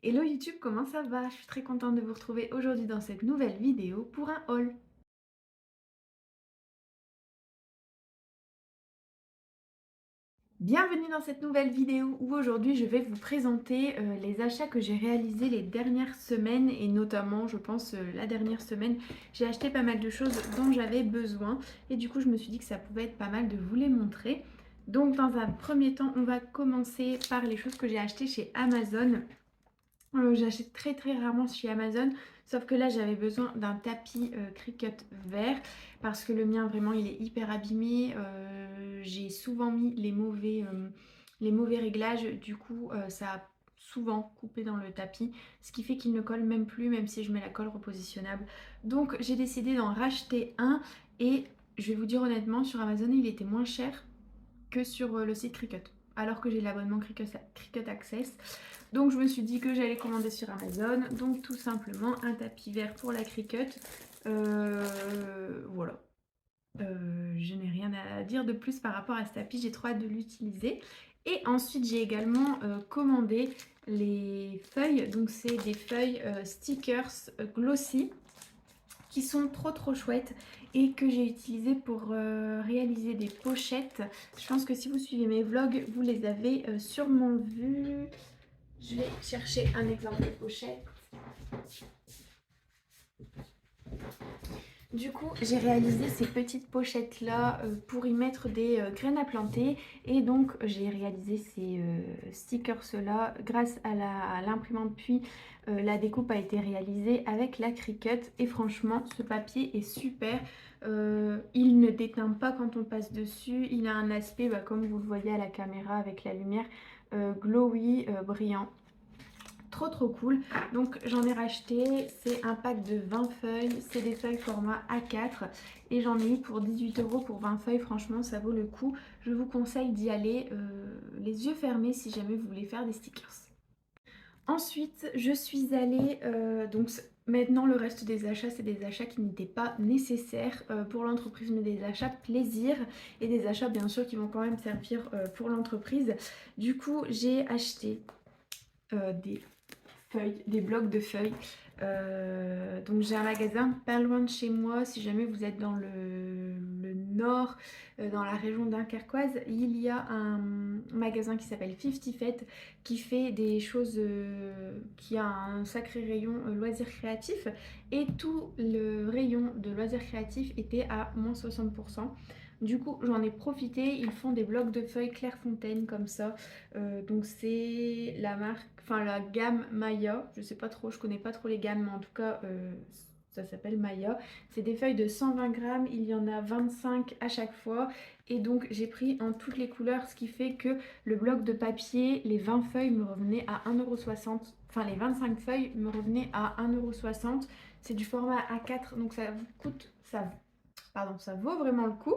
Hello YouTube, comment ça va? Je suis très contente de vous retrouver aujourd'hui dans cette nouvelle vidéo pour un haul. Bienvenue dans cette nouvelle vidéo où aujourd'hui je vais vous présenter les achats que j'ai réalisés les dernières semaines et notamment je pense la dernière semaine j'ai acheté pas mal de choses dont j'avais besoin et du coup je me suis dit que ça pouvait être pas mal de vous les montrer. Donc dans un premier temps on va commencer par les choses que j'ai achetées chez Amazon. J'achète très très rarement chez Amazon, sauf que là j'avais besoin d'un tapis Cricut vert parce que le mien vraiment il est hyper abîmé. J'ai souvent mis les mauvais réglages, du coup ça a souvent coupé dans le tapis, ce qui fait qu'il ne colle même plus même si je mets la colle repositionnable. Donc j'ai décidé d'en racheter un et je vais vous dire honnêtement sur Amazon il était moins cher que sur le site Cricut, alors que j'ai l'abonnement Cricut Access. Donc je me suis dit que j'allais commander sur Amazon. Donc tout simplement un tapis vert pour la Cricut. Voilà. Je n'ai rien à dire de plus par rapport à ce tapis. J'ai trop hâte de l'utiliser. Et ensuite j'ai également commandé les feuilles. Donc c'est des feuilles stickers glossy qui sont trop chouettes et que j'ai utilisé pour réaliser des pochettes. Je pense que si vous suivez mes vlogs, vous les avez sûrement vus. Je vais chercher un exemple de pochette. Du coup, j'ai réalisé ces petites pochettes-là pour y mettre des graines à planter. Et donc, j'ai réalisé ces stickers-là grâce à l'imprimante. Puis, la découpe a été réalisée avec la Cricut. Et franchement, ce papier est super. Il ne déteint pas quand on passe dessus. Il a un aspect, comme vous le voyez à la caméra avec la lumière, glowy, brillant. Trop cool. Donc j'en ai racheté, c'est un pack de 20 feuilles, c'est des feuilles format A4 et j'en ai eu pour 18 € pour 20 feuilles. Franchement ça vaut le coup, je vous conseille d'y aller les yeux fermés si jamais vous voulez faire des stickers. Ensuite je suis allée, donc maintenant le reste des achats c'est des achats qui n'étaient pas nécessaires pour l'entreprise, mais des achats plaisir et des achats bien sûr qui vont quand même servir pour l'entreprise. Du coup j'ai acheté des feuilles, des blocs de feuilles. Donc j'ai un magasin pas loin de chez moi. Si jamais vous êtes dans le nord, dans la région dunkerquoise, il y a un magasin qui s'appelle 50 Fête qui fait des choses, qui a un sacré rayon loisirs créatifs. Et tout le rayon de loisirs créatifs était à moins 60%. Du coup, j'en ai profité. Ils font des blocs de feuilles Clairefontaine comme ça. Donc c'est la marque, enfin la gamme Maya. Je sais pas trop, je connais pas trop les gammes, mais en tout cas ça s'appelle Maya. C'est des feuilles de 120 grammes. Il y en a 25 à chaque fois. Et donc j'ai pris en toutes les couleurs, ce qui fait que le bloc de papier, les 20 feuilles me revenaient à 1,60 €. Enfin les 25 feuilles me revenaient à 1,60 €. C'est du format A4, donc ça vous coûte, ça vaut vraiment le coup.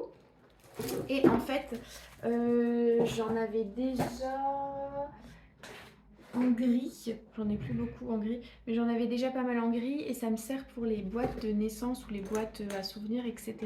Et en fait, j'en avais déjà en gris. J'en ai plus beaucoup en gris, mais j'en avais déjà pas mal en gris et ça me sert pour les boîtes de naissance ou les boîtes à souvenirs, etc.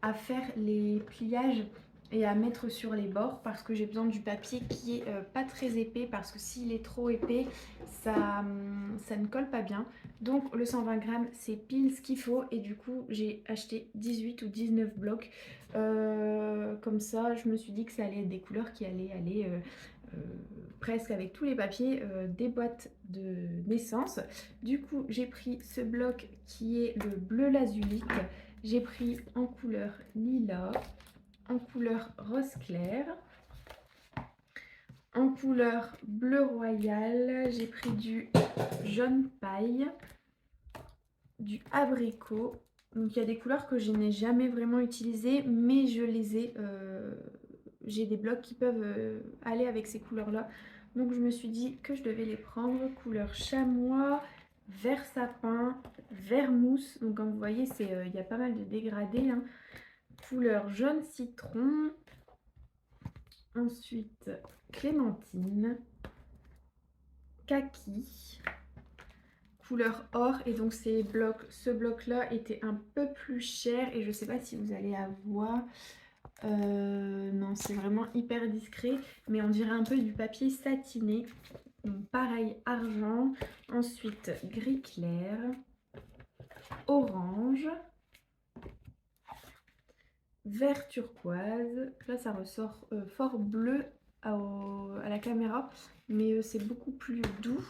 à faire les pliages et à mettre sur les bords parce que j'ai besoin du papier qui est pas très épais parce que s'il est trop épais, ça ne colle pas bien. Donc le 120 grammes, c'est pile ce qu'il faut et du coup, j'ai acheté 18 ou 19 blocs. Comme ça, je me suis dit que ça allait être des couleurs qui allaient aller euh, presque avec tous les papiers des boîtes de naissance. Du coup, j'ai pris ce bloc qui est le bleu lazuli. J'ai pris en couleur lilas, en couleur rose clair, en couleur bleu royal. J'ai pris du jaune paille, du abricot. Donc il y a des couleurs que je n'ai jamais vraiment utilisées, mais je les ai. J'ai des blocs qui peuvent aller avec ces couleurs-là. Donc je me suis dit que je devais les prendre. Couleur chamois, vert sapin, vert mousse. Donc comme vous voyez, il y a pas mal de dégradés, hein. Couleur jaune citron. Ensuite clémentine, kaki, couleur or. Et donc ce bloc là était un peu plus cher et je sais pas si vous allez avoir. Non, c'est vraiment hyper discret, mais on dirait un peu du papier satiné. Donc pareil, argent, ensuite gris clair, orange, vert turquoise. Là ça ressort fort bleu à la caméra, mais c'est beaucoup plus doux.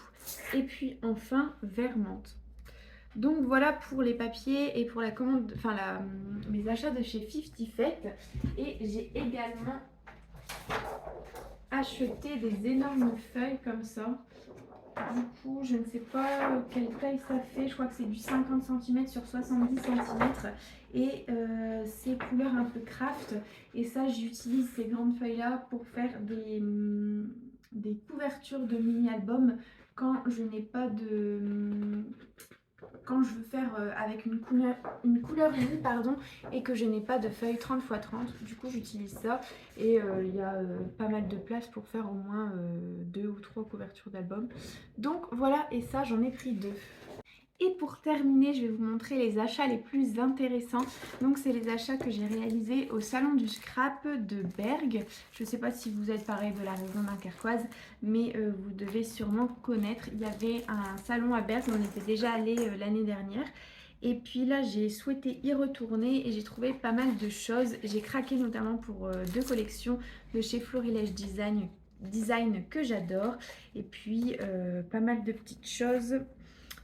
Et puis enfin vert menthe. Donc voilà pour les papiers et pour la commande, enfin mes achats de chez Fifty Fête. Et j'ai également acheté des énormes feuilles comme ça. Du coup, je ne sais pas quelle taille ça fait. Je crois que c'est du 50 cm sur 70 cm. Et c'est couleur un peu craft. Et ça, j'utilise ces grandes feuilles-là pour faire des couvertures de mini-albums quand je n'ai pas de... quand je veux faire avec une couleur unie, pardon, et que je n'ai pas de feuilles 30 x 30, du coup j'utilise ça et il y a pas mal de place pour faire au moins 2 ou 3 couvertures d'albums. Donc voilà, et ça j'en ai pris 2. Et pour terminer, je vais vous montrer les achats les plus intéressants. Donc c'est les achats que j'ai réalisés au salon du scrap de Bergue. Je ne sais pas si vous êtes pareil de la région dunkerquoise, mais vous devez sûrement connaître. Il y avait un salon à Bergue, on était déjà allé l'année dernière. Et puis là, j'ai souhaité y retourner et j'ai trouvé pas mal de choses. J'ai craqué notamment pour 2 collections de chez Florilège Design que j'adore. Et puis pas mal de petites choses.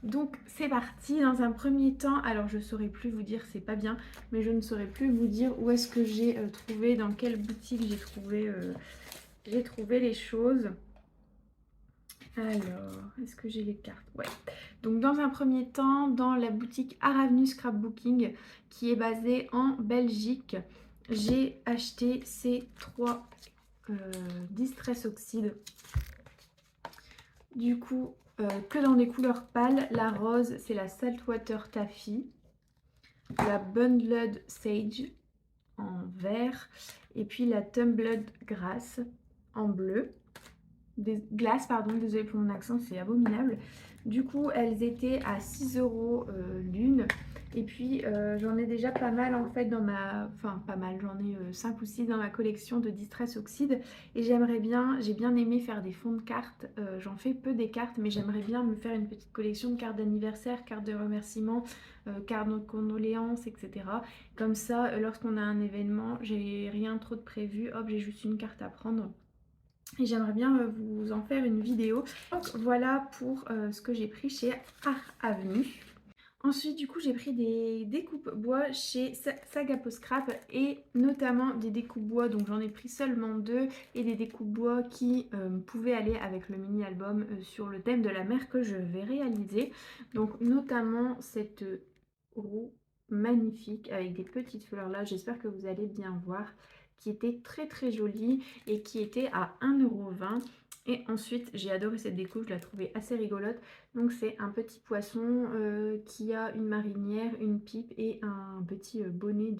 Donc c'est parti. Dans un premier temps, alors je ne saurais plus vous dire, c'est pas bien, mais je ne saurais plus vous dire où est-ce que j'ai trouvé, dans quelle boutique j'ai trouvé les choses. Alors, est-ce que j'ai les cartes? Ouais. Donc dans un premier temps, dans la boutique Art Avenue Scrapbooking, qui est basée en Belgique, j'ai acheté ces 3 Distress Oxide. Du coup, que dans des couleurs pâles. La rose, c'est la Saltwater Taffy. La Bundled Sage en vert. Et puis la Tumbled Grass en bleu. Glace, pardon, désolée pour mon accent, c'est abominable. Du coup, elles étaient à 6 € l'une. Et puis, j'en ai déjà pas mal en fait dans ma... Enfin, pas mal, j'en ai 5 ou 6 dans ma collection de Distress Oxide. Et j'aimerais bien, j'ai bien aimé faire des fonds de cartes. J'en fais peu des cartes, mais j'aimerais bien me faire une petite collection de cartes d'anniversaire, cartes de remerciement, cartes de condoléances, etc. Comme ça, lorsqu'on a un événement, j'ai rien trop de prévu, hop, j'ai juste une carte à prendre. Et j'aimerais bien vous en faire une vidéo. Donc voilà pour ce que j'ai pris chez Art Avenue. Ensuite, du coup, j'ai pris des découpes bois chez Sagapo Scrap et notamment des découpes bois, donc j'en ai pris seulement 2 et des découpes bois qui pouvaient aller avec le mini-album sur le thème de la mer que je vais réaliser. Donc notamment cette roue magnifique avec des petites fleurs là, j'espère que vous allez bien voir, qui était très très jolie et qui était à 1,20 €. Et ensuite, j'ai adoré cette découpe, je la trouvais assez rigolote. Donc c'est un petit poisson qui a une marinière, une pipe et un petit bonnet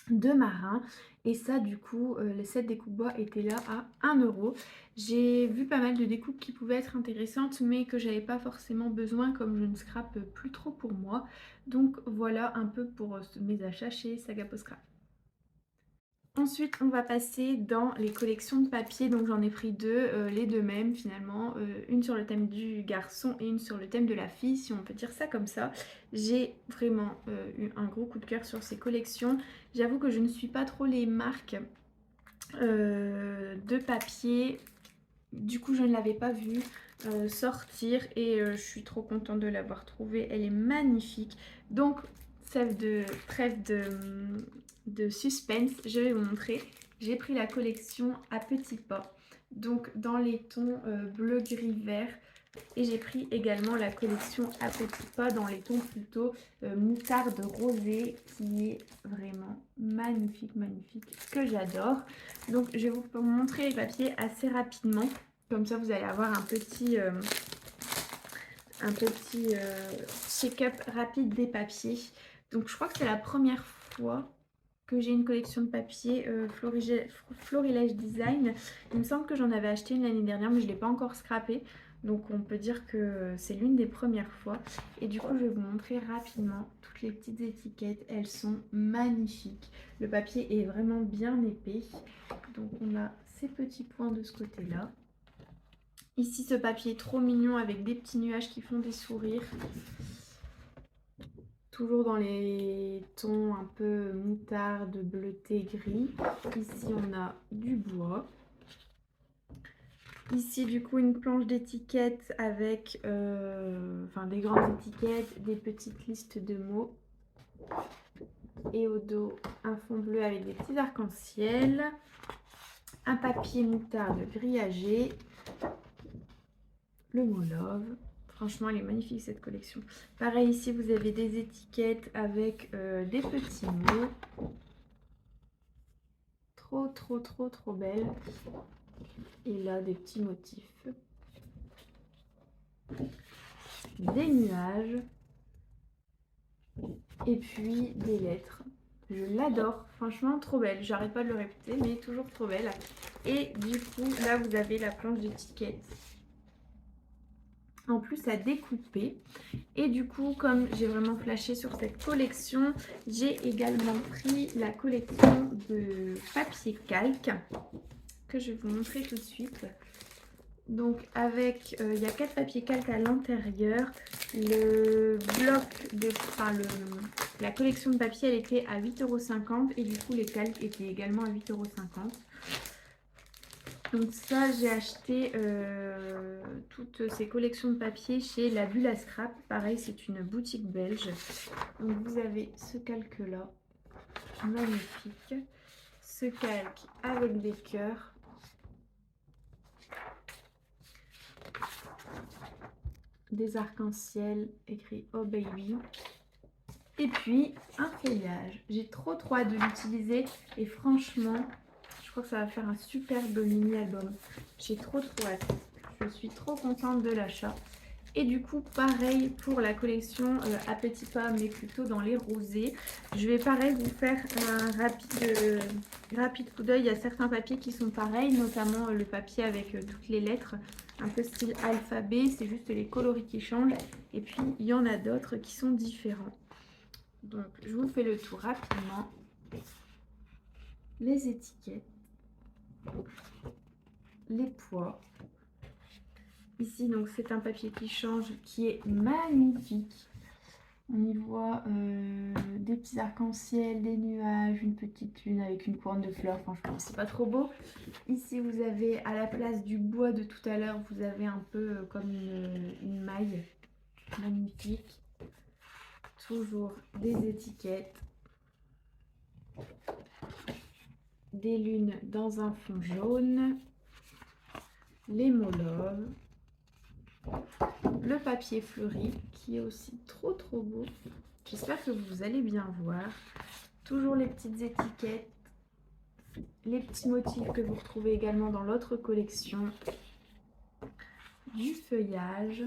de marin. Et ça, du coup, cette découpe bois était là à 1 €. J'ai vu pas mal de découpes qui pouvaient être intéressantes, mais que j'avais pas forcément besoin comme je ne scrape plus trop pour moi. Donc voilà un peu pour mes achats chez Sagapo Scrap. Ensuite, on va passer dans les collections de papier. Donc j'en ai pris 2, les 2 mêmes finalement. Une sur le thème du garçon et une sur le thème de la fille, si on peut dire ça comme ça. J'ai vraiment eu un gros coup de cœur sur ces collections. J'avoue que je ne suis pas trop les marques de papier. Du coup, je ne l'avais pas vue sortir et je suis trop contente de l'avoir trouvée. Elle est magnifique. Donc, trêve de suspense, je vais vous montrer. J'ai pris la collection à petits pas, donc dans les tons bleu, gris, vert. Et j'ai pris également la collection à petits pas dans les tons plutôt moutarde rosé, qui est vraiment magnifique, magnifique, que j'adore. Donc je vais vous montrer les papiers assez rapidement. Comme ça, vous allez avoir un petit check-up rapide des papiers. Donc je crois que c'est la première fois que j'ai une collection de papier Florilège Design. Il me semble que j'en avais acheté une l'année dernière, mais je ne l'ai pas encore scrappé. Donc on peut dire que c'est l'une des premières fois. Et du coup, je vais vous montrer rapidement toutes les petites étiquettes. Elles sont magnifiques. Le papier est vraiment bien épais. Donc on a ces petits points de ce côté-là. Ici, ce papier est trop mignon avec des petits nuages qui font des sourires. Toujours dans les tons un peu moutarde, bleuté, gris. Ici, on a du bois. Ici, du coup, une planche d'étiquettes avec des grandes étiquettes, des petites listes de mots. Et au dos, un fond bleu avec des petits arcs-en-ciel. Un papier moutarde grillagé. Le mot love. Franchement, elle est magnifique cette collection. Pareil, ici, vous avez des étiquettes avec des petits mots. Trop, trop, trop, trop belle. Et là, des petits motifs. Des nuages. Et puis, des lettres. Je l'adore. Franchement, trop belle. J'arrête pas de le répéter, mais toujours trop belle. Et du coup, là, vous avez la planche d'étiquette. En plus à découper. Et du coup, comme j'ai vraiment flashé sur cette collection, j'ai également pris la collection de papier calque que je vais vous montrer tout de suite. Donc avec, il y a 4 papiers calques à l'intérieur. Le bloc de, la collection de papier, elle était à 8,50 € et du coup les calques étaient également à 8,50 €. Donc ça, j'ai acheté toutes ces collections de papier chez La Bulle à Scrap. Pareil, c'est une boutique belge. Donc vous avez ce calque-là, magnifique. Ce calque avec des cœurs. Des arcs-en-ciel écrit Oh Baby. Et puis un feuillage. J'ai trop hâte de l'utiliser et franchement, je crois que ça va faire un superbe mini-album. J'ai trop hâte. Je suis trop contente de l'achat. Et du coup, pareil pour la collection à petits pas, mais plutôt dans les rosés. Je vais pareil vous faire un rapide coup d'œil. Il y a certains papiers qui sont pareils, notamment le papier avec toutes les lettres, un peu style alphabet. C'est juste les coloris qui changent. Et puis, il y en a d'autres qui sont différents. Donc, je vous fais le tour rapidement. Les étiquettes, les poids. Ici, donc, c'est un papier qui change, qui est magnifique. On y voit des petits arcs-en-ciel, des nuages, une petite lune avec une couronne de fleurs. Franchement, c'est pas trop beau. Ici, vous avez, à la place du bois de tout à l'heure, vous avez un peu comme une maille. Magnifique. Toujours des étiquettes. Des lunes dans un fond jaune. Les mots love. Le papier fleuri qui est aussi trop beau. J'espère que vous allez bien voir. Toujours les petites étiquettes, les petits motifs que vous retrouvez également dans l'autre collection. Du feuillage.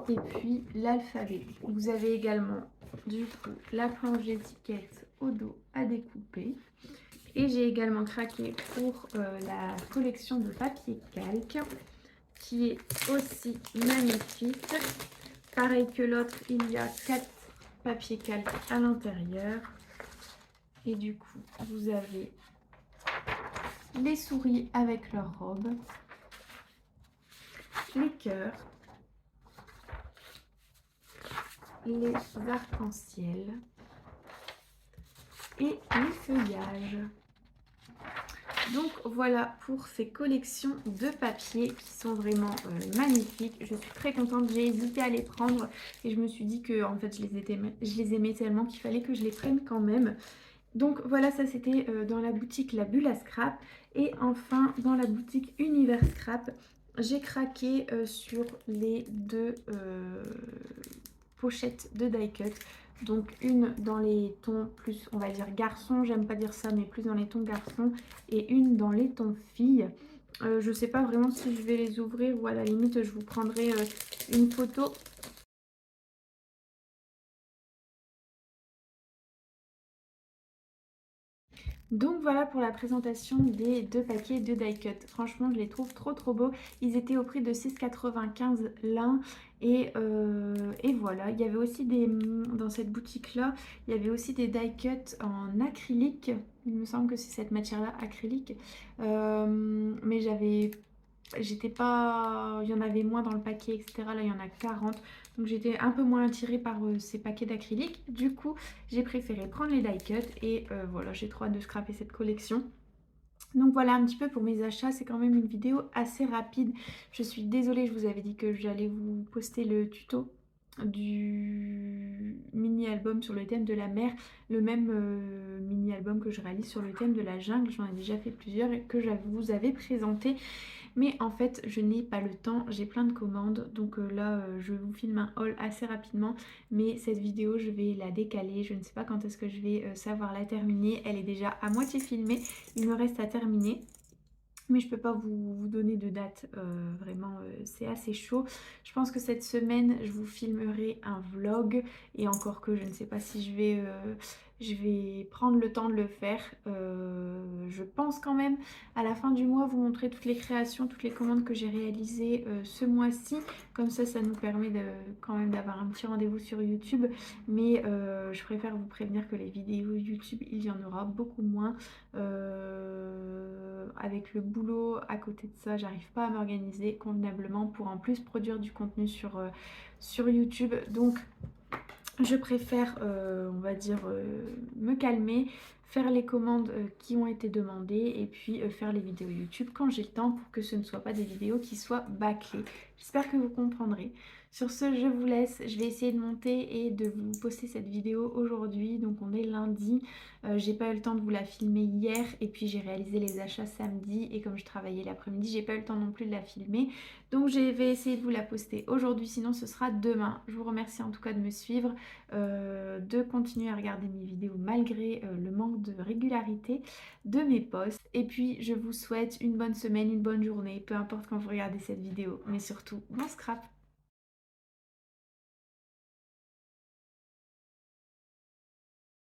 Et puis l'alphabet. Vous avez également du coup la planche d'étiquette au dos à découper. Et j'ai également craqué pour la collection de papier calque, qui est aussi magnifique. Pareil que l'autre, il y a 4 papiers calques à l'intérieur. Et du coup, vous avez les souris avec leur robe, les cœurs, les arcs-en-ciel et les feuillages. Donc voilà pour ces collections de papier qui sont vraiment magnifiques. Je suis très contente, j'ai hésité à les prendre et je me suis dit que en fait je les aimais tellement qu'il fallait que je les prenne quand même. Donc voilà, ça c'était dans la boutique La Bulle à Scrap. Et enfin dans la boutique Univers Scrap, j'ai craqué sur les 2 pochettes de die cut. Donc une dans les tons plus, on va dire garçon, j'aime pas dire ça, mais plus dans les tons garçon, et une dans les tons filles. Je sais pas vraiment si je vais les ouvrir ou à la limite je vous prendrai une photo. Donc voilà pour la présentation des 2 paquets de die cut. Franchement, je les trouve trop beaux. Ils étaient au prix de 6,95 € l'un. Et voilà, il y avait aussi dans cette boutique-là, il y avait aussi des die cut en acrylique. Il me semble que c'est cette matière-là, acrylique. Mais j'avais j'étais pas, il y en avait moins dans le paquet, etc. Là, il y en a 40. Donc j'étais un peu moins attirée par ces paquets d'acrylique. Du coup, j'ai préféré prendre les die cut et voilà, j'ai trop hâte de scraper cette collection. Donc voilà un petit peu pour mes achats, c'est quand même une vidéo assez rapide. Je suis désolée, je vous avais dit que j'allais vous poster le tuto du mini-album sur le thème de la mer, le même mini-album que je réalise sur le thème de la jungle. J'en ai déjà fait plusieurs et que je vous avais présenté. Mais en fait, je n'ai pas le temps, j'ai plein de commandes. Donc là, je vous filme un haul assez rapidement. Mais cette vidéo, je vais la décaler. Je ne sais pas quand est-ce que je vais savoir la terminer. Elle est déjà à moitié filmée. Il me reste à terminer. Mais je peux pas vous donner de date, vraiment c'est assez chaud. Je pense que cette semaine je vous filmerai un vlog et encore que je ne sais pas si je vais prendre le temps de le faire. Je pense quand même à la fin du mois vous montrer toutes les créations, toutes les commandes que j'ai réalisées ce mois-ci. Comme ça nous permet quand même d'avoir un petit rendez-vous sur YouTube. Mais je préfère vous prévenir que les vidéos YouTube il y en aura beaucoup moins. Avec le boulot à côté de ça, j'arrive pas à m'organiser convenablement pour en plus produire du contenu sur YouTube. Donc je préfère, on va dire, me calmer, faire les commandes qui ont été demandées et puis faire les vidéos YouTube quand j'ai le temps pour que ce ne soit pas des vidéos qui soient bâclées. J'espère que vous comprendrez. Sur ce, je vous laisse. Je vais essayer de monter et de vous poster cette vidéo aujourd'hui. Donc on est lundi. J'ai pas eu le temps de vous la filmer hier et puis j'ai réalisé les achats samedi et comme je travaillais l'après-midi, j'ai pas eu le temps non plus de la filmer. Donc je vais essayer de vous la poster aujourd'hui, sinon ce sera demain. Je vous remercie en tout cas de me suivre, de continuer à regarder mes vidéos malgré le manque de régularité de mes posts. Et puis je vous souhaite une bonne semaine, une bonne journée, peu importe quand vous regardez cette vidéo, mais surtout bon scrap.